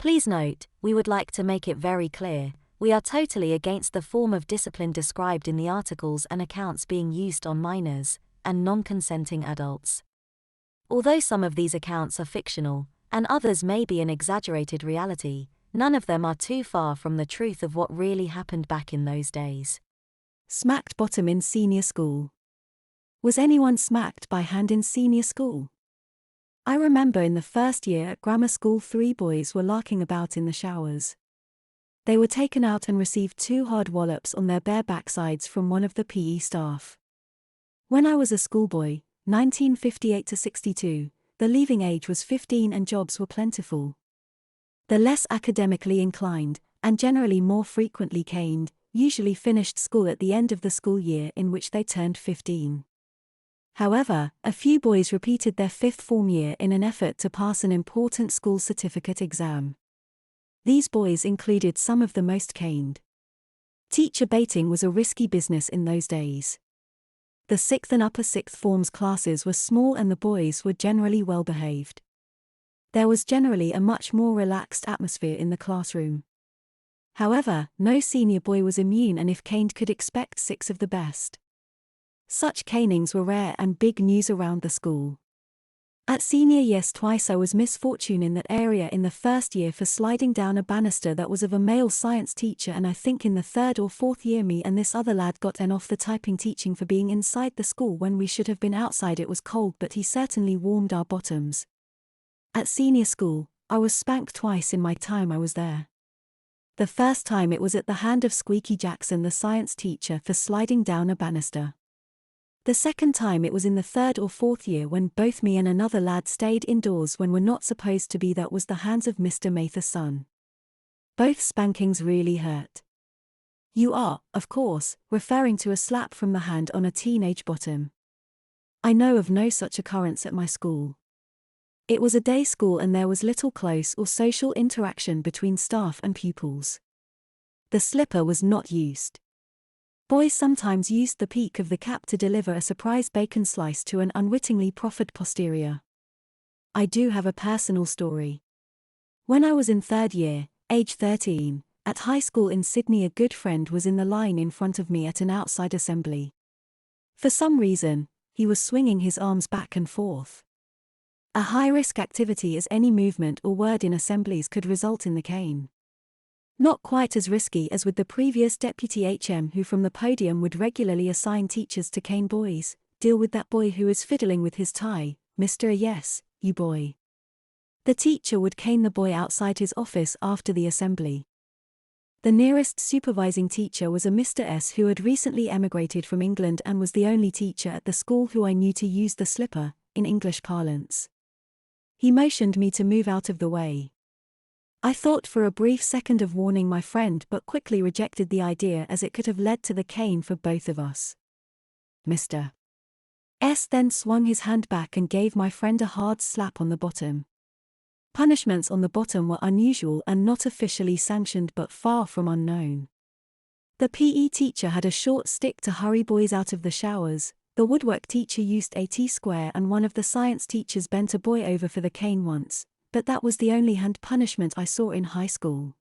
Please note, we would like to make it very clear, we are totally against the form of discipline described in the articles and accounts being used on minors and non-consenting adults. Although some of these accounts are fictional, and others may be an exaggerated reality, none of them are too far from the truth of what really happened back in those days. Smacked bottom in senior school. Was anyone smacked by hand in senior school? I remember in the first year at grammar school 3 boys were larking about in the showers. They were taken out and received 2 hard wallops on their bare backsides from one of the PE staff. When I was a schoolboy, 1958 to 62, the leaving age was 15 and jobs were plentiful. The less academically inclined, and generally more frequently caned, usually finished school at the end of the school year in which they turned 15. However, a few boys repeated their 5th form year in an effort to pass an important school certificate exam. These boys included some of the most caned. Teacher baiting was a risky business in those days. The 6th and upper 6th forms classes were small and the boys were generally well behaved. There was generally a much more relaxed atmosphere in the classroom. However, no senior boy was immune and if caned could expect 6 of the best. Such canings were rare and big news around the school. At senior years twice I was misfortune in that area in the first year for sliding down a banister that was of a male science teacher, and I think in the 3rd or 4th year me and this other lad got an off the typing teaching for being inside the school when we should have been outside. It was cold but he certainly warmed our bottoms. At senior school, I was spanked twice in my time I was there. The first time it was at the hand of Squeaky Jackson, the science teacher, for sliding down a banister. The second time it was in the 3rd or 4th year when both me and another lad stayed indoors when we're not supposed to be. That was the hands of Mr. Mather's son. Both spankings really hurt. You are, of course, referring to a slap from the hand on a teenage bottom. I know of no such occurrence at my school. It was a day school and there was little close or social interaction between staff and pupils. The slipper was not used. Boys sometimes used the peak of the cap to deliver a surprise bacon slice to an unwittingly proffered posterior. I do have a personal story. When I was in 3rd year, age 13, at high school in Sydney, a good friend was in the line in front of me at an outside assembly. For some reason, he was swinging his arms back and forth. A high-risk activity, as any movement or word in assemblies could result in the cane. Not quite as risky as with the previous deputy HM who from the podium would regularly assign teachers to cane boys. Deal with that boy who is fiddling with his tie, Mr. Yes, you boy. The teacher would cane the boy outside his office after the assembly. The nearest supervising teacher was a Mr. S who had recently emigrated from England and was the only teacher at the school who I knew to use the slipper, in English parlance. He motioned me to move out of the way. I thought for a brief second of warning my friend but quickly rejected the idea as it could have led to the cane for both of us. Mr. S then swung his hand back and gave my friend a hard slap on the bottom. Punishments on the bottom were unusual and not officially sanctioned but far from unknown. The PE teacher had a short stick to hurry boys out of the showers, the woodwork teacher used a T-square and one of the science teachers bent a boy over for the cane once. But that was the only hand punishment I saw in high school.